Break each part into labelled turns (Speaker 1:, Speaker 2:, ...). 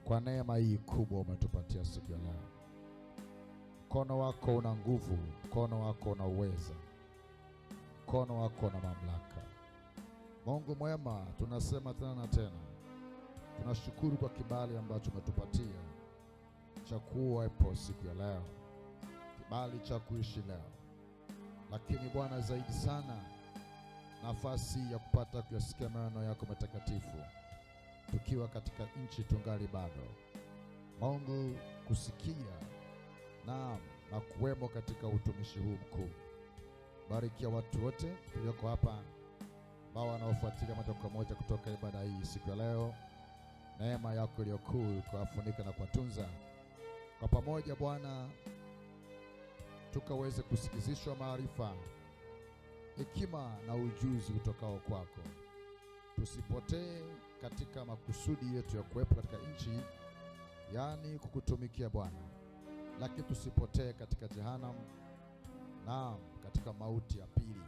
Speaker 1: kwa neema hii kubwa umetupatia siku ya leo. Mkono wako una nguvu, mkono wako una uweza, mkono wako una mamlaka. Mungu mwema, tunasema tena na tena, tunashukuru kwa kibali ambacho umetupatia cha kuwepo siku ya leo, kibali cha kuishi leo, lakini Bwana, zaidi sana nafasi ya kupata kuyasikia maneno yako matakatifu tukiwa katika nchi tungali bado. Mungu, kusikia na kuwemo katika utumishi huu mkuu. Barikia watu wote tulioko hapa ambao wanaofuatilia moja kwa moja kutoka ibada hii siku ya leo. Neema yako iliyokuu kuwafunika na kuwatunza kwa pamoja Bwana, tukaweze kusikizishwa maarifa, hekima na ujuzi utokao kwako. Tusipotee katika makusudi yetu ya kuwepo katika nchi, yaani kukutumikia Bwana, lakini tusipotee katika jehanamu na katika mauti ya pili.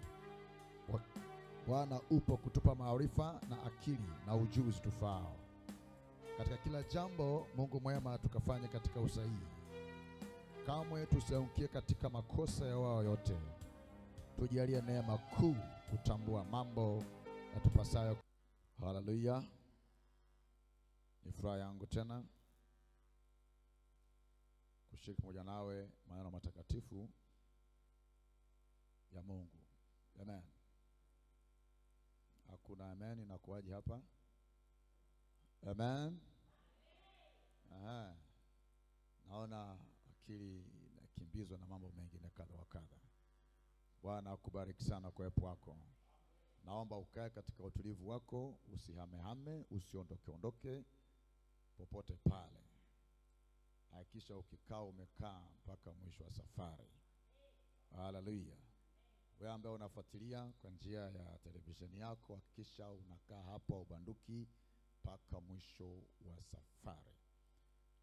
Speaker 1: Bwana upo kutupa maarifa na akili na ujuzi tufao katika kila jambo. Mungu mwema, tukafanye katika usahihi, kamwe tusiangukie katika makosa ya wao yote. Tujalie neema kuu kutambua mambo yatupasayo. Haleluya! Ni furaha yangu tena kushiriki pamoja nawe maneno matakatifu ya Mungu. Amen. Hakuna amen inakuwaje hapa? Amen. Aha. Naona akili inakimbizwa na mambo mengine kadha wa kadha. Bwana akubariki sana kwa uwepo wako. Naomba ukae katika utulivu wako, usihamehame, usiondoke popote pale. Hakikisha ukikaa umekaa mpaka mwisho wa safari. Haleluya. Wewe ambaye unafuatilia kwa njia ya televisheni yako, hakikisha unakaa hapa ubanduki mpaka mwisho wa safari.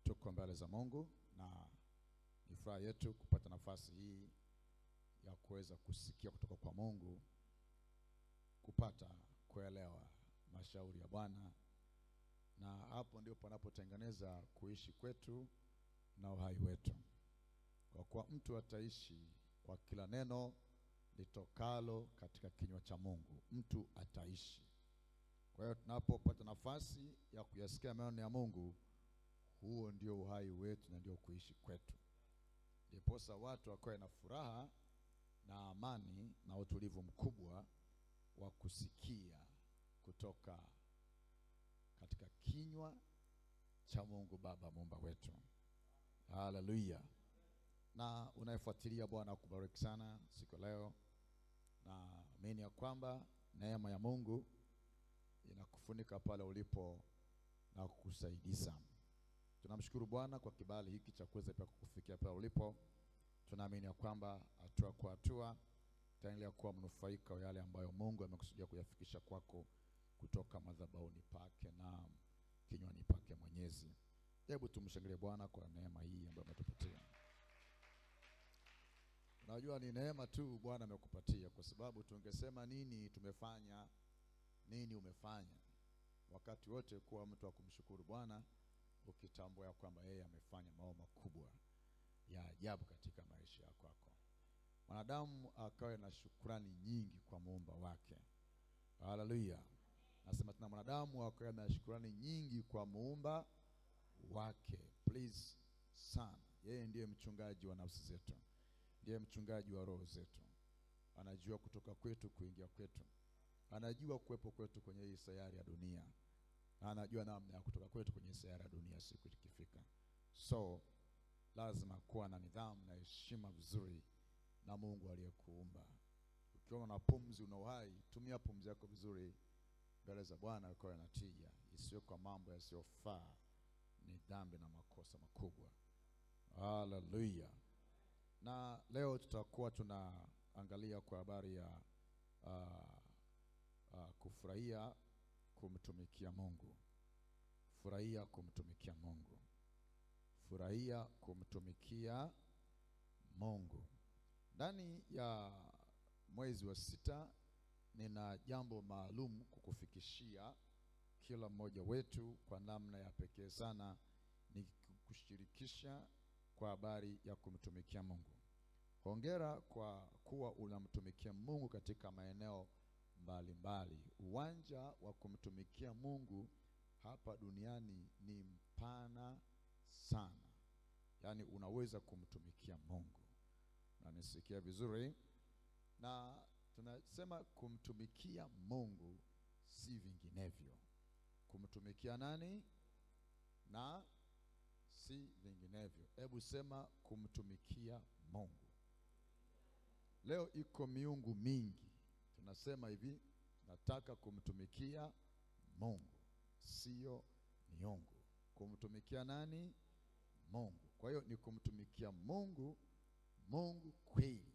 Speaker 1: Tuko mbele za Mungu na ni furaha yetu kupata nafasi hii ya kuweza kusikia kutoka kwa Mungu, kupata kuelewa mashauri ya Bwana, na hapo ndio panapotengeneza kuishi kwetu na uhai wetu. Kwa kuwa mtu ataishi kwa kila neno litokalo katika kinywa cha Mungu, mtu ataishi. Kwa hiyo tunapopata nafasi ya kuyasikia maneno ya Mungu, huo ndio uhai wetu na ndio kuishi kwetu. Ndiposa watu wakae na furaha na amani na utulivu mkubwa wa kusikia kutoka katika kinywa cha Mungu Baba Muumba wetu. Haleluya. Na unayefuatilia, Bwana akubariki sana siku leo, na amini ya kwamba neema ya Mungu inakufunika pale ulipo na kukusaidia. Tunamshukuru Bwana kwa kibali hiki cha kuweza pia kukufikia pale ulipo. Tunaamini ya kwamba hatua kwa hatua utaendelea kuwa mnufaika wa yale ambayo Mungu amekusudia kuyafikisha kwako kutoka madhabahuni pake na kinywani pake Mwenyezi. Hebu tumshangilie Bwana kwa neema hii ambayo ametupatia. Unajua ni neema tu Bwana amekupatia, kwa sababu tungesema nini tumefanya, nini umefanya. Wakati wote kuwa mtu wa kumshukuru Bwana, ukitambua kwamba yeye amefanya mambo makubwa ya ajabu katika maisha yako. Mwanadamu akawe na shukrani nyingi kwa Muumba wake. Haleluya. Nasema tena, mwanadamu akawe na shukrani nyingi kwa Muumba wake. Please sana. Yeye ndiye mchungaji wa nafsi zetu, ndiye mchungaji wa roho zetu. Anajua kutoka kwetu kuingia kwetu, anajua kuwepo kwetu kwenye hii sayari ya dunia, anajua namna ya kutoka kwetu kwenye sayari ya dunia siku ikifika. So lazima kuwa na nidhamu na heshima vizuri na Mungu aliyekuumba. Ukiwa na pumzi, una uhai, tumia pumzi yako vizuri mbele za Bwana kwa na tija, isiyo kwa mambo yasiyofaa, ni dhambi na makosa makubwa. Haleluya. Na leo tutakuwa tunaangalia kwa habari ya kufurahia kumtumikia Mungu. Furahia kumtumikia Mungu. Furahia kumtumikia Mungu. Ndani ya mwezi wa 6 nina jambo maalum kukufikishia kila mmoja wetu kwa namna ya pekee sana, nikushirikisha kwa habari ya kumtumikia Mungu. Hongera kwa kuwa unamtumikia Mungu katika maeneo mbalimbali. Uwanja wa kumtumikia Mungu hapa duniani ni mpana sana. Yaani unaweza kumtumikia Mungu. Na nisikia vizuri? Na tunasema kumtumikia Mungu si vinginevyo. Kumtumikia nani? Na si vinginevyo. Hebu sema kumtumikia Mungu. Leo iko miungu mingi. Tunasema hivi, nataka kumtumikia Mungu, sio miungu. Kumtumikia nani? Mungu. Kwa hiyo ni kumtumikia Mungu, Mungu kweli,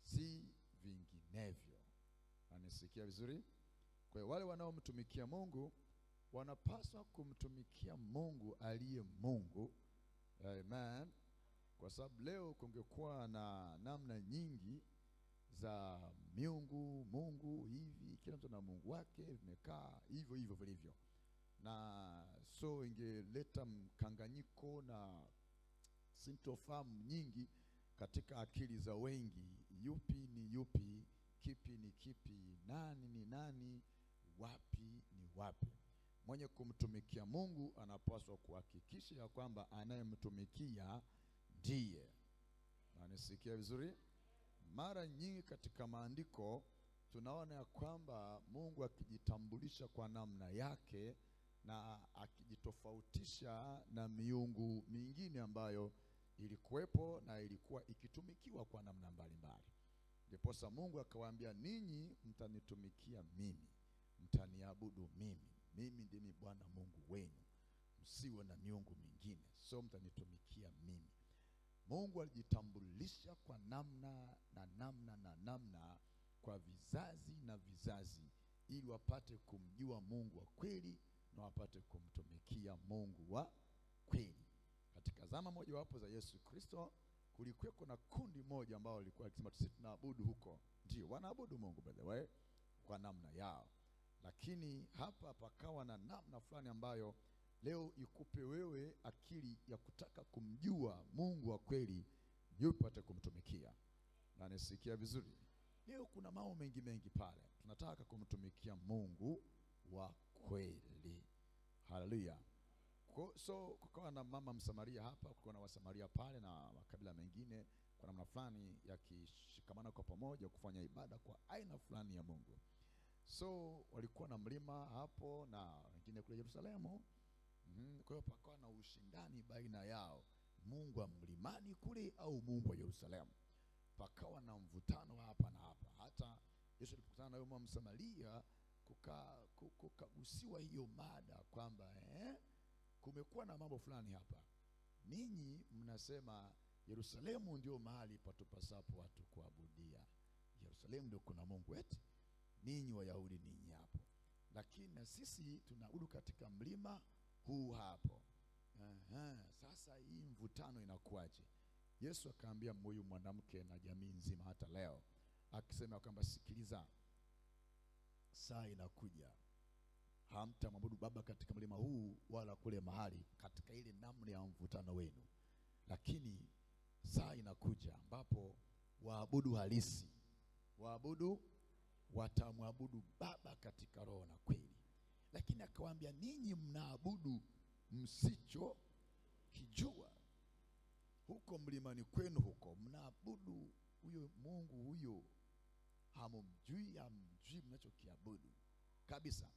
Speaker 1: si vinginevyo. Anisikia vizuri? Kwa hiyo wale wanaomtumikia Mungu wanapaswa kumtumikia Mungu aliye Mungu. Amen. Kwa sababu leo kungekuwa na namna nyingi za miungu, Mungu hivi, kila mtu na Mungu wake, vimekaa hivyo hivyo vilivyo. Na so ingeleta mkanganyiko na sintofahamu nyingi katika akili za wengi. Yupi ni yupi? Kipi ni kipi? Nani ni nani? Wapi ni wapi? Mwenye kumtumikia Mungu anapaswa kuhakikisha ya kwamba anayemtumikia ndiye. Na nisikia vizuri? Mara nyingi katika maandiko tunaona ya kwamba Mungu akijitambulisha kwa namna yake na akijitofautisha na miungu mingine ambayo ilikuwepo na ilikuwa ikitumikiwa kwa namna mbalimbali. Ndiposa Mungu akawaambia, ninyi mtanitumikia mimi, mtaniabudu mimi. Mimi ndimi Bwana Mungu wenu, msiwe na miungu mingine, so mtanitumikia mimi. Mungu alijitambulisha kwa namna na namna kwa vizazi na vizazi, ili wapate kumjua Mungu wa kweli na wapate kumtumikia Mungu wa kweli. Katika zama moja wapo za Yesu Kristo kulikuwa na kundi moja ambao walikuwa wakisema sisi tunaabudu huko. Ndio wanaabudu Mungu by the way kwa namna yao, lakini hapa pakawa na namna fulani ambayo leo ikupe wewe akili ya kutaka kumjua Mungu wa kweli ndio upate kumtumikia. Na nisikia vizuri? Leo kuna mambo mengi pale. Tunataka kumtumikia Mungu wa kweli. Haleluya. So kukawa na mama Msamaria hapa, kukawa na Wasamaria pale na makabila mengine kwa namna fulani yakishikamana kwa pamoja kufanya ibada kwa aina fulani ya Mungu. So walikuwa na mlima hapo na wengine kule Yerusalemu. Kwa hiyo pakawa na ushindani baina yao, Mungu wa mlimani kule au Mungu wa Yerusalemu. Pakawa na mvutano hapa na hapa. Hata Yesu alipokutana na yule Msamaria kukagusiwa hiyo mada kwamba kumekuwa na mambo fulani hapa. Ninyi mnasema Yerusalemu ndio mahali patupasapo watu kuabudia. Yerusalemu ndio kuna Mungu wetu. Ninyi Wayahudi ninyi hapo. Lakini na sisi tunaabudu katika mlima huu hapo. Sasa hii mvutano inakuaje? Yesu akaambia huyu mwanamke na jamii nzima hata leo, akisema kwamba sikiliza, saa inakuja hamtamwabudu Baba katika mlima huu wala kule mahali katika ile namna ya mvutano wenu, lakini saa inakuja ambapo waabudu halisi, watamwabudu Baba katika roho na kweli. Lakini akawaambia, ninyi mnaabudu msicho kijua. Huko mlimani kwenu huko mnaabudu huyo Mungu huyo, hamumjui mnachokiabudu kabisa.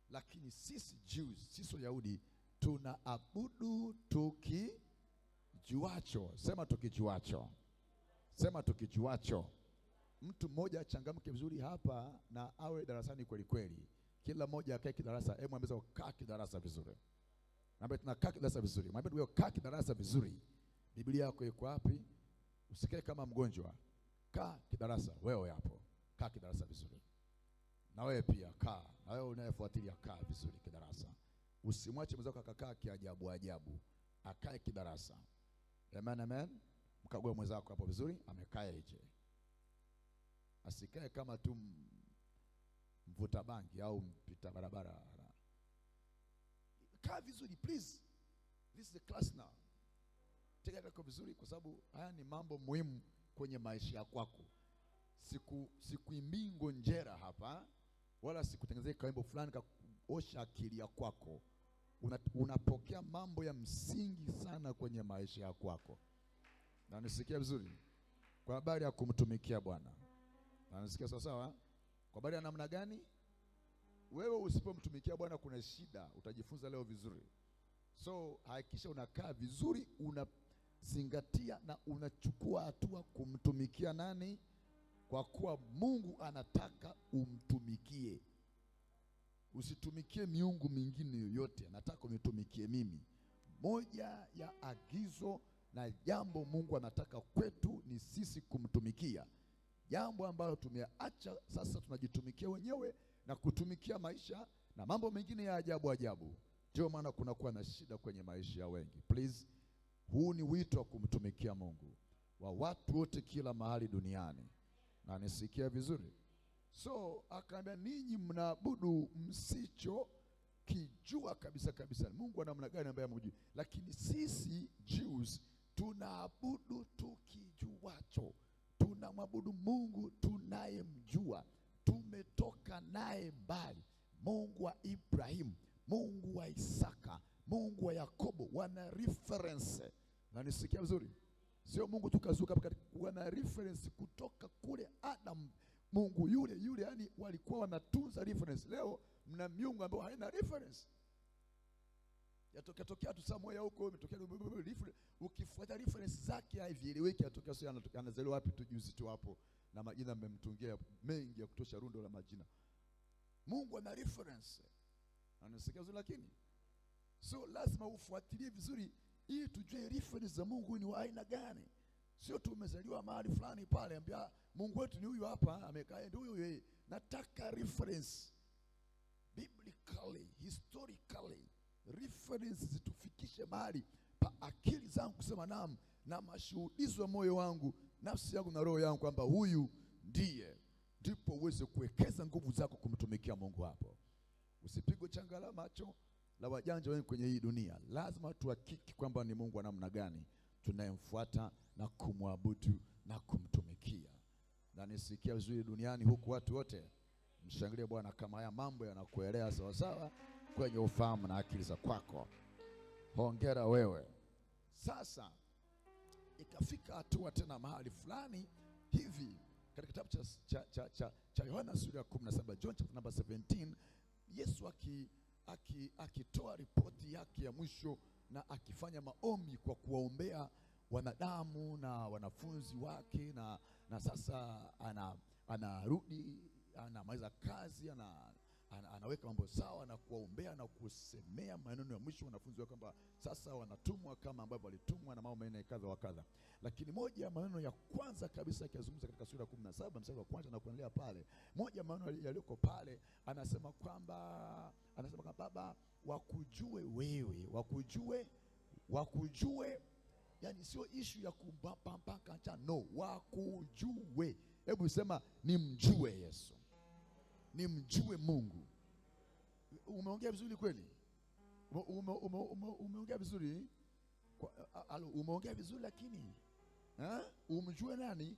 Speaker 1: Lakini sisi Jews, sisi Wayahudi tunaabudu tukijuacho. Sema tukijuacho. Sema tukijuacho. Mtu mmoja achangamke vizuri hapa na awe darasani kweli kweli. Kila mmoja akae kidarasa. Hebu mwambie kaa kidarasa vizuri. Mwambie tunakaa kidarasa vizuri. Mwambie wewe kaa kidarasa vizuri. Biblia yako iko wapi? Usikae kama mgonjwa. Kaa kidarasa wewe hapo. Kaa kidarasa vizuri. Na wewe pia kaa. Na wewe unayefuatilia kaa vizuri kidarasa. Usimwache mwenzako akakaa kiajabu ajabu. Akae kidarasa. Amen, amen. Mkague mwenzako hapo vizuri, amekaa hije. Asikae kama tu mvuta bangi au mpita barabara. Kaa vizuri please. This is the class now. Tega yako vizuri, kwa sababu haya ni mambo muhimu kwenye maisha yako. Sikuimbii ngonjera hapa, wala sikutengenezea kaimbo fulani kaosha akili ya kwako. Unapokea mambo ya msingi sana kwenye maisha ya kwako. Na nisikia vizuri kwa habari ya kumtumikia Bwana. Na nisikia sawa sawa? Kwa habari ya namna gani? Wewe usipomtumikia Bwana kuna shida, utajifunza leo vizuri. So hakikisha unakaa vizuri, unazingatia na unachukua hatua kumtumikia nani? Kwa kuwa Mungu anataka umtumikie. Usitumikie miungu mingine yoyote, nataka umtumikie mimi. Moja ya agizo na jambo Mungu anataka kwetu ni sisi kumtumikia. Jambo ambalo tumeacha sasa, tunajitumikia wenyewe na kutumikia maisha na mambo mengine ya ajabu ajabu. Ndio maana kunakuwa na shida kwenye maisha ya wengi. Please, huu ni wito wa kumtumikia Mungu wa watu wote kila mahali duniani. Na nisikia vizuri. So akaambia, ninyi mnaabudu msicho kijua kabisa kabisa Mungu ana namna gani ambaye hamjui, lakini sisi Jews tunaabudu tukijuacho. Tunamwabudu Mungu tunayemjua, tumetoka naye mbali. Mungu wa Ibrahimu, Mungu wa Isaka, Mungu wa Yakobo, wana reference. Na nisikia vizuri, sio Mungu tukazuka hapa, wana reference kutoka kule Adam. Mungu yule yani walikuwa wanatunza reference. Leo mna miungu ambayo haina reference. Yatokea tu Samoa huko, umetokea ukifuata reference zake haivieleweki, yatokea sio anazaliwa wapi tu juzi tu hapo, na majina mmemtungia mengi ya kutosha, rundo la majina. Mungu ana reference. Anasikia vizuri, lakini so lazima ufuatilie vizuri ili tujue reference za Mungu ni wa aina gani. Sio tu umezaliwa mahali fulani pale ambia Mungu wetu ni huyu hapa amekaa ndio huyu. Nataka reference biblically, historically, reference zitufikishe mahali pa akili zangu kusema naam, na mashuhudizo ya moyo wangu, nafsi yangu na roho yangu kwamba huyu ndiye. Ndipo uweze kuwekeza nguvu zako kumtumikia Mungu hapo. Usipigwe changa la macho la wajanja wengi kwenye hii dunia. Lazima tuhakiki kwamba ni Mungu wa namna gani tunayemfuata na kumwabudu na kumtumikia. Na nisikia vizuri duniani huku watu wote mshangilie Bwana kama haya mambo yanakuelea sawa sawa kwenye ufahamu na akili za kwako. Hongera wewe. Sasa ikafika hatua tena mahali fulani hivi katika kitabu cha Yohana sura ya 17, John chapter number 17, Yesu akitoa ripoti yake ya mwisho na akifanya maombi kwa kuwaombea wanadamu na wanafunzi wake, na sasa anarudi, anamaliza kazi, anaweka mambo sawa na kuwaombea na kusemea maneno ya mwisho wanafunzi wake kwamba sasa wanatumwa kama ambavyo walitumwa na mambo mengine kadha wa kadha. Lakini moja ya maneno ya kwanza kabisa akizungumza katika sura ya 17 mstari wa kwanza na kuendelea pale, moja ya maneno yaliyoko pale anasema kwamba Baba, wakujue wewe, wakujue, yani sio issue ya kumpaka cha, no, wakujue. Hebu sema nimjue Yesu, nimjue Mungu. Umeongea vizuri kweli? Umeongea vizuri? Umeongea vizuri, lakini umjue nani?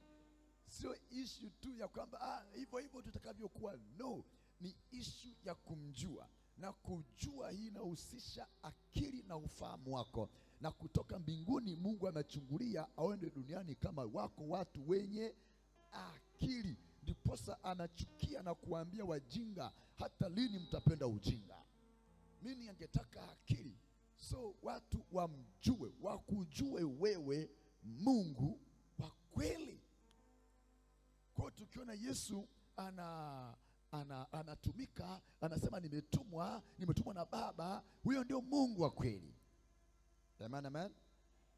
Speaker 1: Sio issue tu ya kwamba hivyo tutakavyokuwa, no, ni issue ya kumjua. Na kujua hii inahusisha akili na ufahamu wako. Na kutoka mbinguni Mungu anachungulia aende duniani kama wako watu wenye akili. Ndiposa anachukia na kuambia wajinga, hata lini mtapenda ujinga? Mimi angetaka akili. So watu wamjue, wakujue wewe Mungu wa kweli. Kwa tukiona Yesu anatumika, anasema nimetumwa na Baba, huyo ndio Mungu wa kweli. Amen, amen.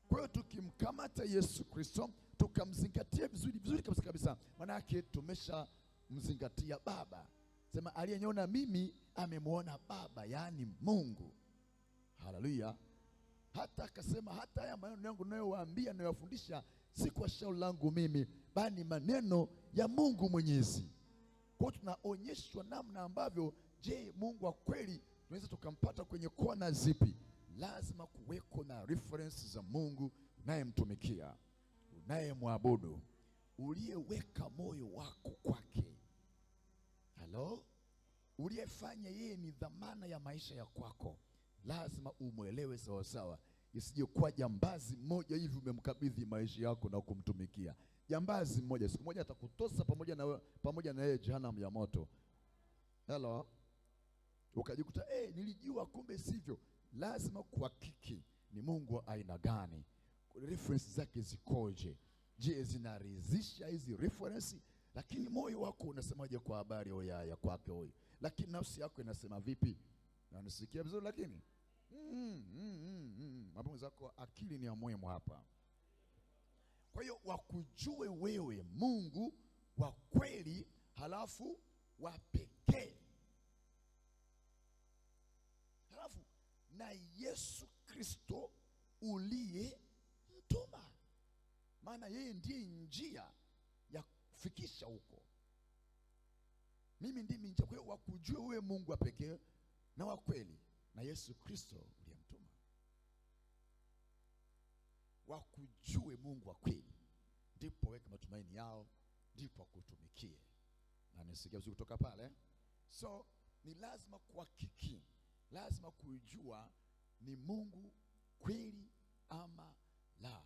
Speaker 1: Kwa hiyo tukimkamata Yesu Kristo, tukamzingatia vizuri kabisa, maana yake tumeshamzingatia Baba. Sema aliyeniona mimi amemwona Baba, yani Mungu. Haleluya. Hata akasema hata haya maneno yangu ninayowaambia, ninayowafundisha, si kwa shauri langu mimi, bali maneno ya Mungu Mwenyezi. Kwa tunaonyeshwa namna ambavyo, je, Mungu wa kweli tunaweza tukampata kwenye kona zipi? Lazima kuweko na na reference za Mungu unayemtumikia, unayemwabudu, uliyeweka moyo wako kwake. Halo? Uliyefanya yeye ni dhamana ya maisha ya kwako. Lazima umwelewe sawa sawa. Isije kuwa jambazi mmoja hivi umemkabidhi maisha yako na kumtumikia. Jambazi mmoja siku moja atakutosa pamoja na yeye jehanamu ya moto. Hello? Ukajikuta nilijua kumbe sivyo. Lazima kuhakiki ni Mungu wa aina gani, reference zake zikoje. Je, zinaridhisha hizi reference? Lakini moyo wako unasemaje kwa habari ya kwake huyo? Lakini nafsi yako inasema vipi? Unasikia vizuri lakini mambo zako, akili ni ya muhimu hapa. Kwa hiyo wakujue wewe Mungu wa kweli, halafu wa pekee, halafu na Yesu Kristo uliye mtuma. Maana yeye ndiye njia ya kufikisha huko. Mimi ndimi njia. Kwa hiyo wakujue wewe Mungu wa pekee na wa kweli na Yesu Kristo uliyemtuma. Wakujue Mungu wa kweli, ndipo weka matumaini yao, ndipo kutumikie. Na nisikia vizuri kutoka pale. So ni lazima kuhakiki, lazima kujua ni Mungu kweli ama la.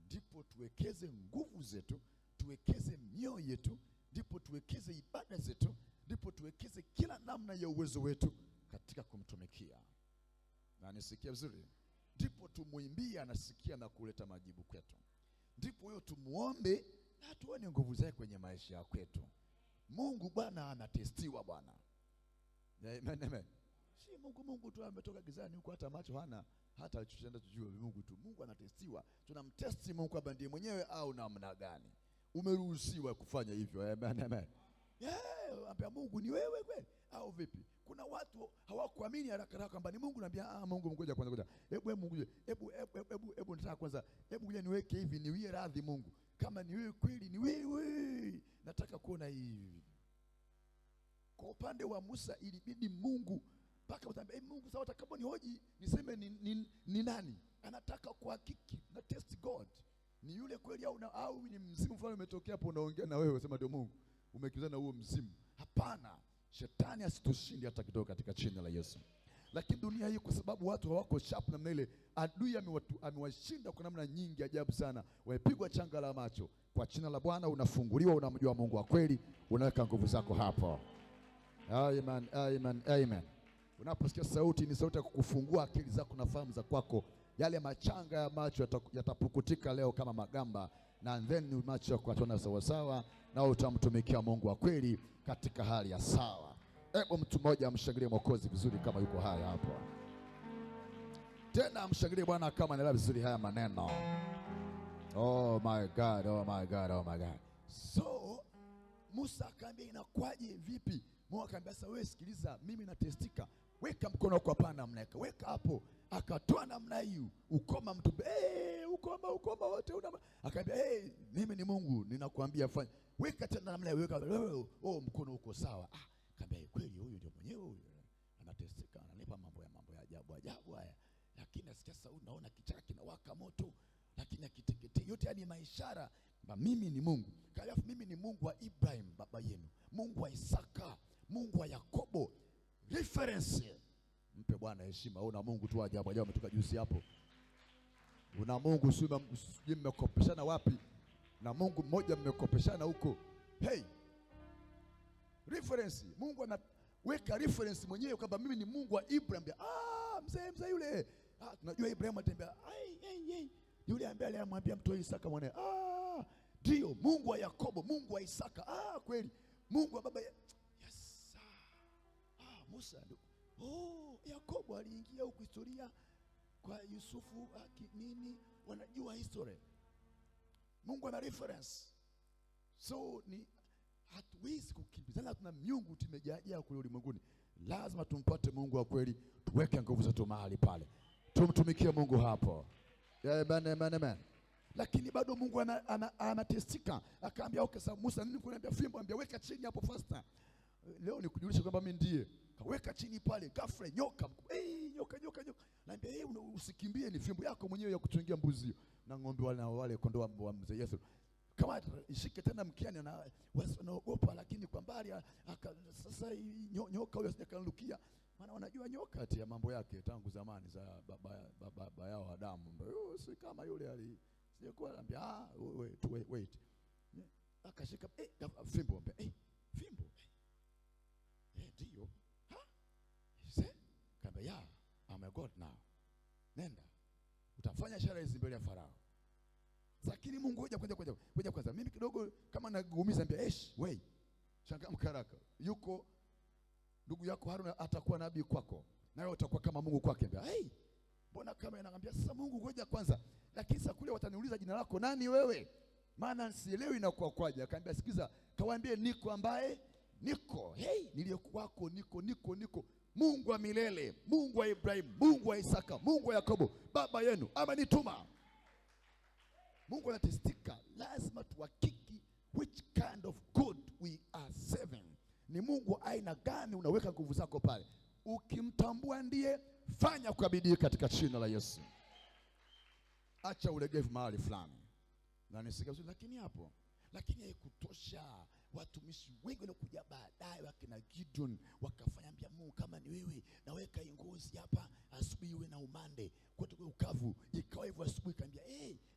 Speaker 1: Ndipo tuwekeze nguvu zetu, tuwekeze mioyo yetu, ndipo tuwekeze ibada zetu, ndipo tuwekeze kila namna ya uwezo wetu katika kumtumikia. Na nisikia vizuri, ndipo tumuimbie anasikia na kuleta majibu kwetu. Ndipo hiyo tumuombe na tuone nguvu zake kwenye maisha ya kwetu. Mungu Bwana anatestiwa Bwana. Amen, amen. Si Mungu tu ametoka gizani huko, hata macho hana, hata alichotenda tujue Mungu tu. Mungu anatestiwa. Tunamtesti Mungu kwamba ndiye mwenyewe au namna gani. Umeruhusiwa kufanya hivyo. Amen, amen. Ambia Mungu ni wewe kweli au vipi? Kuna watu hawakuamini haraka kwamba ni Mungu. Naambia Mungu ngoja kwanza. Hebu nataka kwanza, ngoja niweke hivi, niwie radhi Mungu. Kama ni wewe kweli, ni wewe. Nataka kuona hivi. Kwa upande wa Musa ilibidi Mungu mpaka utambie Mungu sawa, kama ni hoji niseme ni nani? Anataka kuhakiki na test God. Ni yule kweli au ni mzimu fulani umetokea hapo unaongea na wewe unasema ndio Mungu. Umekizana huo mzimu. Hapana. Shetani asitushinde hata kidogo katika jina la Yesu. Lakini dunia hii kwa sababu watu hawako sharp namna ile, adui amewashinda kwa namna nyingi ajabu sana. Wamepigwa changa la macho. Kwa jina la Bwana unafunguliwa, unamjua Mungu wa kweli, unaweka nguvu zako hapo. Amen, amen, amen. Unaposikia sauti, ni sauti ya kukufungua akili zako na fahamu za kwako. Yale machanga ya macho yatapukutika leo kama magamba, na then macho yako yataona sawa sawa, na utamtumikia Mungu wa kweli katika hali ya sawa. Hebu mtu mmoja amshangilie Mwokozi vizuri kama yuko haya hapo. Tena amshangilie Bwana kama anaelewa vizuri haya maneno. Oh my God, oh my God, oh my God. So Musa akaambia inakuaje vipi? Mungu akaambia sasa wewe sikiliza, mimi natestika. Weka mkono wako hapa namna, weka hapo. Akatoa namna hiyo, ukoma mtu, ukoma wote una. Akaambia mimi ni Mungu, ninakuambia fanya. Weka tena namna, weka mkono uko sawa. Akaambia kweli huyu ndio mwenyewe huyu. Anatestika, ananipa mambo ya ajabu haya. Lakini nasikia sauti, naona kichaka kinawaka moto, lakini akiteketee yote. Yani maishara mimi ni Mungu. Halafu mimi ni Mungu wa Ibrahim baba yenu, Mungu wa Isaka, Mungu wa Yakobo. Reference. Mpe Bwana heshima. Una Mungu tu ajabu umetoka juzi hapo. Una Mungu sio mmekopeshana wapi? Na Mungu mmoja mmekopeshana huko. Reference. Mungu anaweka reference mwenyewe kwamba mimi ni Mungu wa Ibrahim. Mzee yule. Tunajua Ibrahim atembea. Yule ambaye alimwambia mtoe Isaka mwanae. Ndio Mungu wa Yakobo, Mungu wa Isaka. Kweli. Mungu wa baba yes. Musa ndio. Yakobo aliingia huko historia kwa Yusufu nini, wanajua history. Mungu ana reference. So ni hatuwezi kukimbizana, tuna miungu tumejaa kule ulimwenguni. Lazima tumpate Mungu wa kweli, tuweke nguvu zetu mahali pale, tumtumikie Mungu hapo. Amen, amen, amen. Lakini bado Mungu anatestika. Akaambia sasa Musa, nini kuniambia fimbo? Ambia weka chini hapo faster. Leo nikujulisha kwamba mimi ndiye. Kaweka chini pale, ghafla nyoka nyoka. Naambia usikimbie, ni fimbo yako mwenyewe ya kuchungia mbuzi hiyo na ng'ombe wale kondoo wa mzee Yesu. Kama ishike tena mkiani na wanaogopa, lakini kwa mbali sasa nyoka huyo asijakanukia, maana wanajua nyoka ati ya mambo yake tangu zamani za baba yao Adamu. Si kama yule alikuwa anambia wait. Akashika fimbo, fimbo ndio kamba I'm a God now. Nenda utafanya ishara hizi mbele ya Farao. Lakini Mungu ngoja kwanza mimi kidogo kama nagumiza, ambia wewe shangaa mkaraka, yuko ndugu yako Haruna atakuwa nabii kwako, na wewe utakuwa kama Mungu kwake. Ambia mbona kama inaambia sasa Mungu ngoja kwanza, lakini sasa kule wataniuliza jina lako nani wewe, maana sielewi inakuwa kwaje. Akaambia sikiza, kawaambie niko ambaye niko, niliyokuwako niko Mungu wa milele, Mungu wa Ibrahim, Mungu wa Isaka, Mungu wa Yakobo baba yenu amenituma. Mungu anatestika, lazima tuhakiki which kind of God we are serving. Ni Mungu aina gani unaweka nguvu zako pale. Ukimtambua ndiye, fanya kwa bidii katika jina la Yesu. Acha ulegevu mahali fulani. Na nisikia lakini haikutosha. Watumishi wengi walikuja baadaye wakina Gideon wakafanya, ambia Mungu kama ni wewe naweka ngozi hapa, asubuhi iwe na umande kote kwa ukavu. Ikawa hivyo asubuhi, kaambia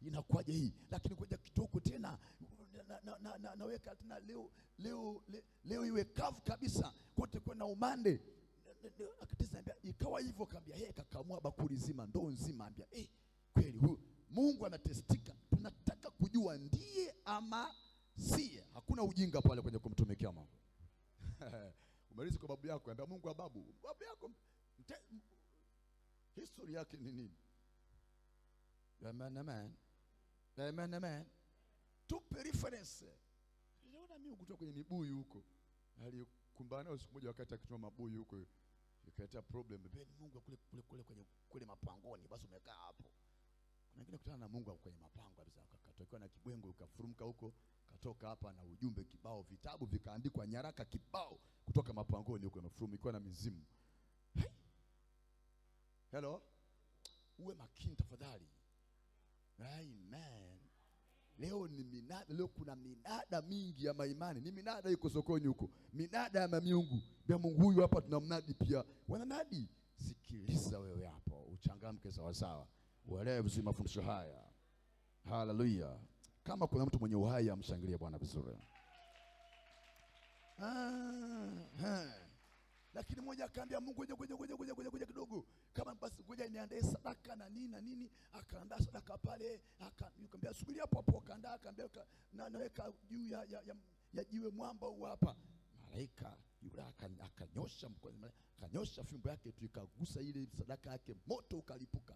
Speaker 1: inakuaje hii, lakini ngoja kidogo tena naweka tena leo iwe kavu kabisa kote kwa na umande. Akatesambia ikawa hivyo, kaambia kakamua bakuli zima, ndoo nzima, ambia kweli huyu Mungu anatestika. Tunataka kujua ndiye ama siye. Hakuna ujinga pale kwenye kumtumikia Mungu. Umalizi kwa babu yako, ambia Mungu wa babu yako history yake ni nini? Amen. Tupe reference. Niliona mimi kutoka kwenye mibuyu huko, alikumbana siku moja wakati akitoa mabuyu huko, ikaleta problem. Beni Mungu kule mapangoni, basi umekaa hapo. Kuna wengine kutana na Mungu kwenye mapango kabisa, akatokewa na kibwengo, ukafurumka huko, katoka hapa na ujumbe kibao, vitabu vikaandikwa, nyaraka kibao kutoka mapangoni huko, imefurumikiwa na mizimu. Hello, uwe makini tafadhali. Amen. Leo ni minada, leo kuna minada mingi ya maimani. Ni minada iko sokoni huko, minada ya miungu. Bia Mungu huyu hapa tunamnadi pia. Wananadi. Sikiliza wewe hapo, uchangamke sawa sawa. Uelewe vizuri mafundisho haya. Haleluya. Kama kuna mtu mwenye uhai amshangilie Bwana vizuri. Lakini mmoja akaambia Mungu ngoja kidogo. Kama basi ngoja niandae sadaka na nini. Akaandaa sadaka pale, akamwambia subiri hapo, akaandaa, akaambia naweka juu ya jiwe mwamba huu hapa. Malaika yule akanyosha mkono, akanyosha fimbo yake tu, ikagusa ile sadaka yake, moto ukalipuka.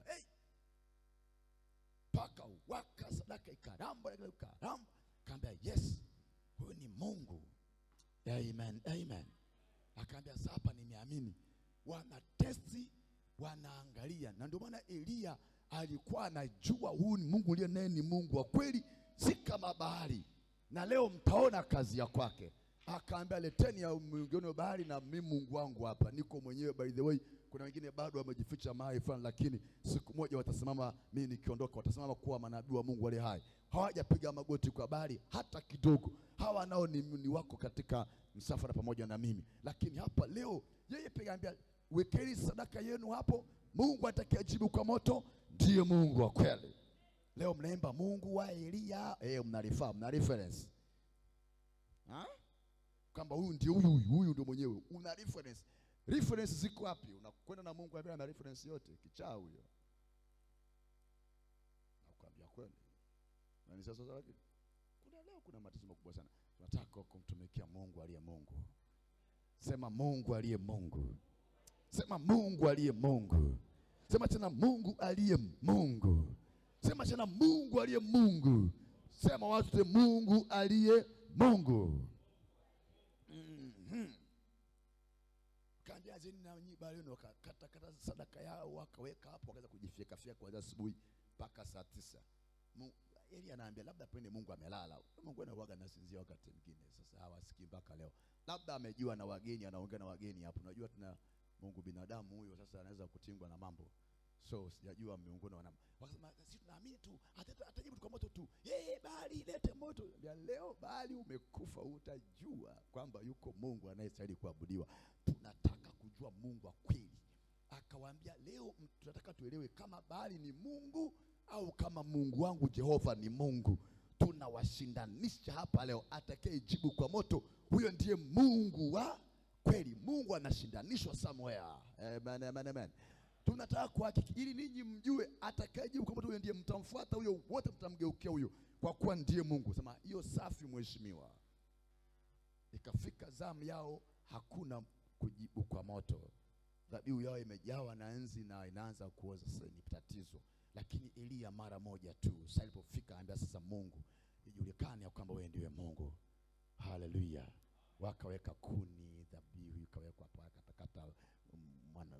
Speaker 1: Paka waka, sadaka ikaramba. Akaambia yes, huyu ni Mungu. Amen. Akaambia sasa hapa nimeamini. Wana testi, wanaangalia. Na ndio maana Elia alikuwa anajua huyu ni Mungu aliye naye ni Mungu wa kweli, si kama bahari. Na leo mtaona kazi ya kwake. Akaambia leteni ya miungu wa bahari na mimi Mungu wangu hapa niko mwenyewe. By the way, kuna wengine bado wamejificha mahali fulani, lakini siku moja watasimama, mimi nikiondoka watasimama kuwa manabii wa Mungu wale hai. Hawajapiga magoti kwa bahari hata kidogo. Hawa nao ni wako katika msafara pamoja na mimi. Lakini hapa leo yeye pekee anambia wekeni sadaka yenu hapo, Mungu atakayejibu kwa moto ndiye Mungu wa kweli. Leo mnaimba Mungu wa Elia, mna reference. Kwamba huyu ndio huyu ndio mwenyewe. Una reference. Reference ziko wapi? Unakwenda na Mungu ambaye ana reference yote, kichaa huyo. Nakwambia kweli. Na ni sasa lakini kuna matatizo makubwa sana. Tunataka kumtumikia Mungu aliye Mungu. Sema Mungu aliye Mungu. Sema Mungu aliye Mungu. Sema tena Mungu aliye Mungu. Sema tena Mungu aliye Mungu. Sema watu Mungu aliye Mungu. Kaambia zeni na nyiba leo wakakata sadaka yao, wakaweka hapo, wakaanza kujifyeka kuanzia asubuhi mpaka saa 9. Elia anaambia labda pende Mungu amelala. Mungu anawaga nasinzia wakati mwingine. Sasa hawasikii mpaka leo. Labda amejua na wageni, anaongea na wageni hapo. Unajua Mungu binadamu huyo sasa anaweza kutingwa na mambo. So sijajua miongoni wana. Wakasema sisi tunaamini tu atajibu kwa moto tu. Bali lete moto. Ya leo bali umekufa, utajua kwamba yuko Mungu anayestahili kuabudiwa. Tunataka kujua Mungu wa kweli. Akawaambia leo tunataka tuelewe kama bali ni Mungu au kama Mungu wangu Jehova ni Mungu. Tunawashindanisha hapa leo, atakayejibu kwa moto huyo ndiye Mungu wa kweli. Mungu anashindanishwa somewhere. Amen, amen, amen. Tunataka kuhakiki ili ninyi mjue atakayejibu kwa moto huyo ndiye mtamfuata, huyo wote mtamgeukia huyo, kwa kuwa ndiye Mungu. Sema hiyo safi mheshimiwa. Ikafika zamu yao, hakuna kujibu kwa moto. Dhabihu yao imejawa na enzi na inaanza kuoza. Sasa ni tatizo. Lakini Elia mara moja tu sasa alipofika anambia sasa Mungu ijulikane ya kwamba wewe ndiye Mungu. Haleluya. Wakaweka kuni, dhabihu ikawekwa pale, katakata mwana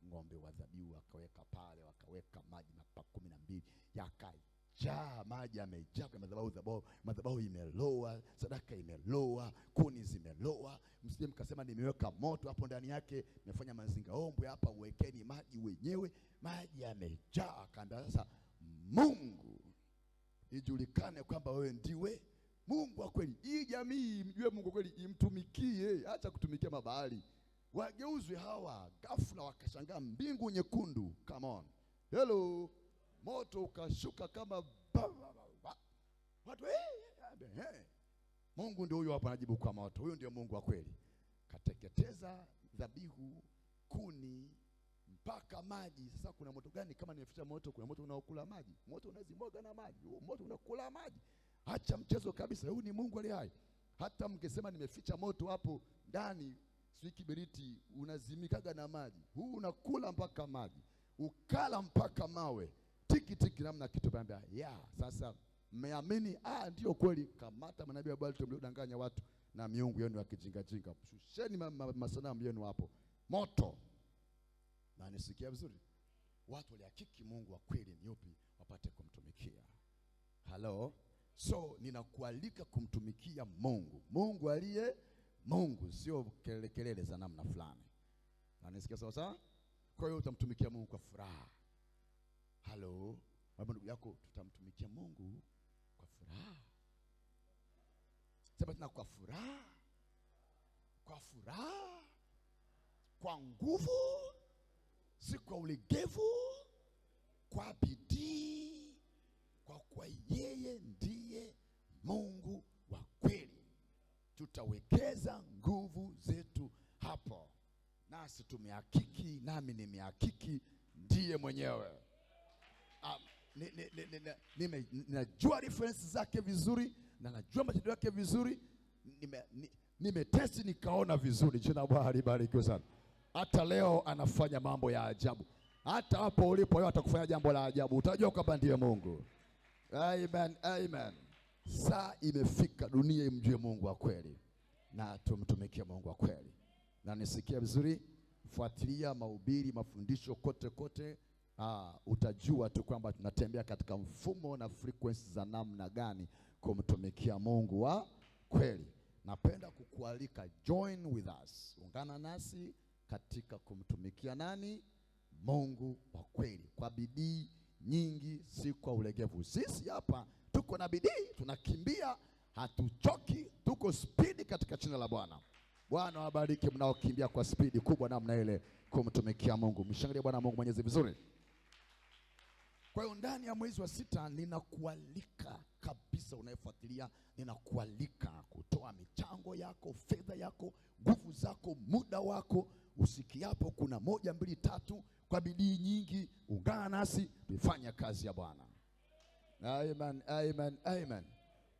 Speaker 1: ng'ombe wa dhabihu akaweka pale, wakaweka maji mapa 12 yakajaa, maji yamejaa kwa madhabahu imeloa, sadaka imeloa, kuni zimeloa. Msije mkasema nimeweka moto hapo ndani yake, nimefanya mazinga ombwe hapa, uwekeni maji wenyewe. Maji yamejaa. Akaambia sasa Mungu ijulikane kwamba wewe ndiwe Mungu wa kweli. Hii jamii imjue Mungu kweli, imtumikie, acha kutumikia mabahali. Wageuzwe hawa. Ghafla wakashangaa mbingu nyekundu. Come on. Hello. Moto ukashuka kama watu Mungu ndio huyo hapa anajibu kwa moto. Huyo ndio Mungu wa kweli. Kateketeza dhabihu, kuni mpaka maji. Sasa kuna moto gani kama nimeficha moto? Kuna moto unaokula maji, moto unazimwaga na maji, moto unakula maji. Acha mchezo kabisa. Huyu ni Mungu aliye hai. Hata mngesema nimeficha moto hapo ndani, si kiberiti, unazimikaga na maji. Huu unakula mpaka maji, ukala mpaka mawe. Tiki tiki namna kitu bamba. Sasa mmeamini ndio kweli. Kamata manabii wa Baali mliodanganya watu na miungu yenu ya kijinga jinga. Shusheni masanamu yenu hapo. Moto. Na nisikia vizuri. Watu walihakiki Mungu wa kweli ni yupi wapate kumtumikia. Hello. So ninakualika kumtumikia Mungu. Mungu aliye Mungu, sio kelele za namna fulani. Na nisikia sawa sawa? Kwa hiyo utamtumikia Mungu kwa furaha. Hello. Baba ndugu yako, tutamtumikia Mungu kwa furaha. Sema tena kwa furaha. Kwa furaha. Kwa nguvu. Si kwa ulegevu. Kwa bidii. Kwa kuwa yeye ndiye Mungu wa kweli. Tutawekeza nguvu zetu hapo. Nasi tumehakiki, nami nimehakiki ndiye mwenyewe. Ninajua reference zake vizuri, na najua matendo yake vizuri. Nimetesti nikaona vizuri. Jina Bwana libarikiwe sana. Hata leo anafanya mambo ya ajabu. Hata hapo ulipo leo atakufanya jambo la ajabu. Utajua kwamba ndiye Mungu. Amen, amen. Saa imefika dunia imjue Mungu wa kweli, na tumtumikie Mungu wa kweli. Na nisikia vizuri, fuatilia mahubiri, mafundisho kote kote. Utajua tu kwamba tunatembea katika mfumo na frequency za namna gani kumtumikia Mungu wa kweli. Napenda kukualika, join with us. Ungana nasi katika kumtumikia nani? Mungu wa kweli. Kwa bidii nyingi, si kwa ulegevu. Sisi hapa tuko na bidii, tunakimbia, hatuchoki, tuko spidi katika jina la Bwana. Bwana wabariki mnaokimbia kwa spidi kubwa namna ile kumtumikia Mungu. Mshangilie Bwana Mungu Mwenyezi vizuri. Kwa hiyo ndani ya mwezi wa 6 ninakualika kabisa, unayefuatilia, ninakualika kutoa michango yako, fedha yako, nguvu zako, muda wako. Usikiapo kuna 1, 2, 3 kwa bidii nyingi, ungana nasi tuifanye kazi ya Bwana. Amen, amen, amen.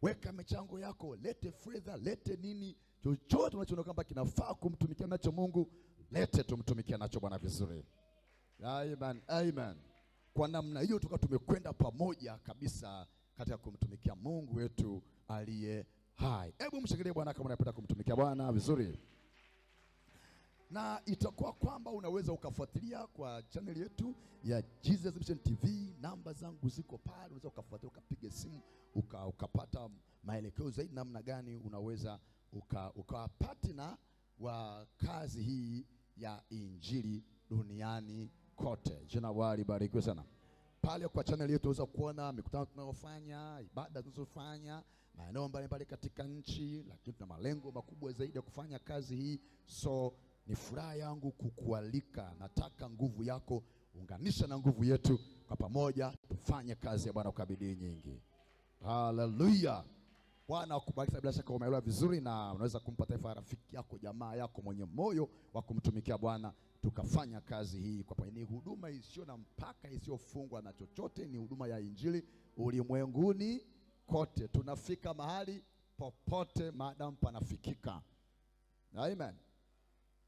Speaker 1: Weka michango yako, lete fedha, lete nini, chochote unachoona kwamba kinafaa kumtumikia nacho Mungu, lete tumtumikia nacho Bwana vizuri. Amen, amen. Kwa namna hiyo tumekwenda pamoja kabisa katika kumtumikia Mungu wetu aliye hai. Hebu mshangilie Bwana kama unapenda kumtumikia Bwana vizuri. Na itakuwa kwamba unaweza ukafuatilia kwa channel yetu ya Jesus Mission TV. Namba zangu ziko pale, unaweza ukafuatilia, ukapiga simu, ukapata maelekezo zaidi namna gani unaweza ukawapatana wa kazi hii ya injili duniani kote. Jina Bwana libarikiwe sana. Pale kwa channel yetu unaweza kuona mikutano tunayofanya, ibada tunazofanya maeneo mbalimbali katika nchi, lakini tuna malengo makubwa zaidi ya kufanya kazi hii. So ni furaha yangu kukualika, nataka nguvu yako unganisha na nguvu yetu, kwa pamoja tufanye kazi ya Bwana kwa bidii nyingi. Haleluya. Bwana akubariki. Bila shaka umeelewa vizuri, na unaweza kumpa taifa rafiki yako, jamaa yako mwenye moyo wa kumtumikia Bwana, tukafanya kazi hii kwa pamoja. Ni huduma isiyo na mpaka, isiyofungwa na chochote. Ni huduma ya injili ulimwenguni kote. Tunafika mahali popote maadamu panafikika. Amen.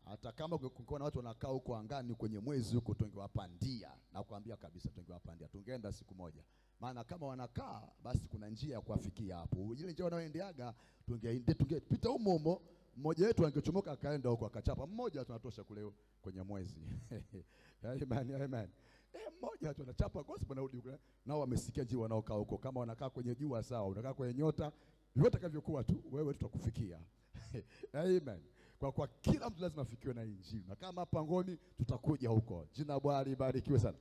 Speaker 1: Hata kama kungekuwa na watu wanakaa huko angani kwenye mwezi huko, tungewapandia, na kuambia kabisa tungewapandia, tungeenda siku moja. Maana kama wanakaa basi kuna njia ya kuwafikia hapo. Ile njia wanaoendeaga tungepita humo, mmoja wetu angechomoka akaenda huko akachapa. Mmoja tunatosha kule kwenye mwezi. Amen, amen. Mmoja tu anachapa gospel na rudi huko. Nao wamesikia njia wanaokaa huko. Kama wanakaa kwenye jua sawa, unakaa kwenye nyota, yote kavyokuwa tu wewe tutakufikia. Amen. Kwa kila mtu lazima afikiwe na injili. Na kama pangoni tutakuja huko. Jina Bwana libarikiwe sana.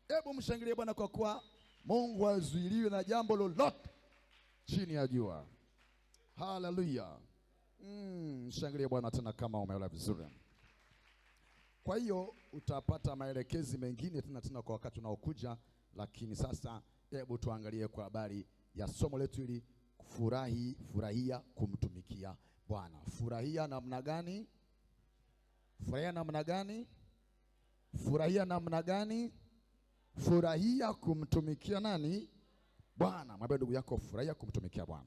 Speaker 1: Hebu mshangilie Bwana kwa kuwa Mungu azuiliwe na jambo lolote chini ya jua. Haleluya. Mshangilie Bwana tena kama umeelewa vizuri. Kwa hiyo utapata maelekezi mengine tena kwa wakati unaokuja, lakini sasa hebu tuangalie kwa habari ya somo letu hili, furahia kumtumikia Bwana. Furahia namna gani? Furahia namna gani? Furahia namna gani? Furahia kumtumikia nani? Bwana. Mwambie ndugu yako, furahia kumtumikia Bwana.